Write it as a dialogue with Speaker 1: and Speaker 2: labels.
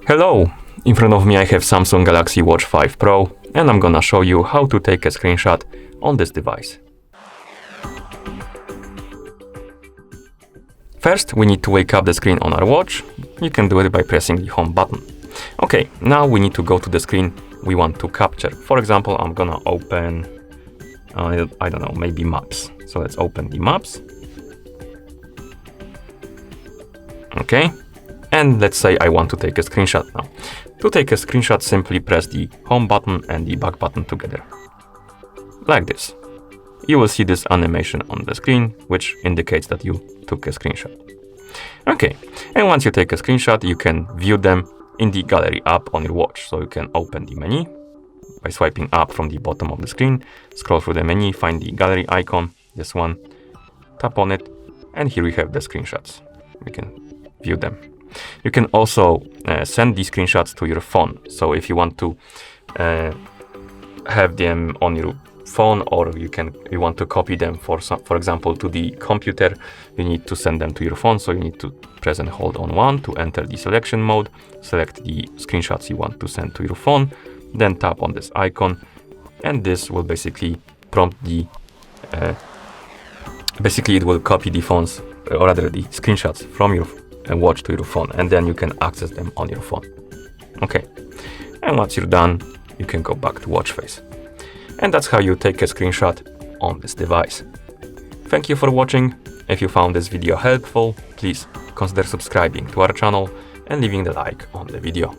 Speaker 1: Hello! In front of me I have Samsung Galaxy Watch 5 Pro and I'm gonna show you how to take a screenshot on this device. First, we need to wake up the screen on our watch. You can do it by pressing the home button. Okay, now we need to go to the screen we want to capture. For example, I'm gonna open, I don't know, maybe maps. So let's open the maps. Okay, and let's say I want to take a screenshot now. To take a screenshot, simply press the home button and the back button together. Like this. You will see this animation on the screen, which indicates that you took a screenshot. Okay, and once you take a screenshot, you can view them in the gallery app on your watch. So you can open the menu by swiping up from the bottom of the screen, scroll through the menu, find the gallery icon, this one, tap on it, and here we have the screenshots. We can view them. You can also send these screenshots to your phone. So if you want to have them on your phone, or you want to copy them for example to the computer, you need to send them to your phone. So you need to press and hold on one to enter the selection mode, select the screenshots you want to send to your phone, then tap on this icon, and this will basically prompt the it will copy the phones, or rather the screenshots from your watch to your phone, and then you can access them on your phone. Okay, and once you're done, you can go back to watch face. And that's how you take a screenshot on this device. Thank you for watching. If you found this video helpful, please consider subscribing to our channel and leaving the like on the video.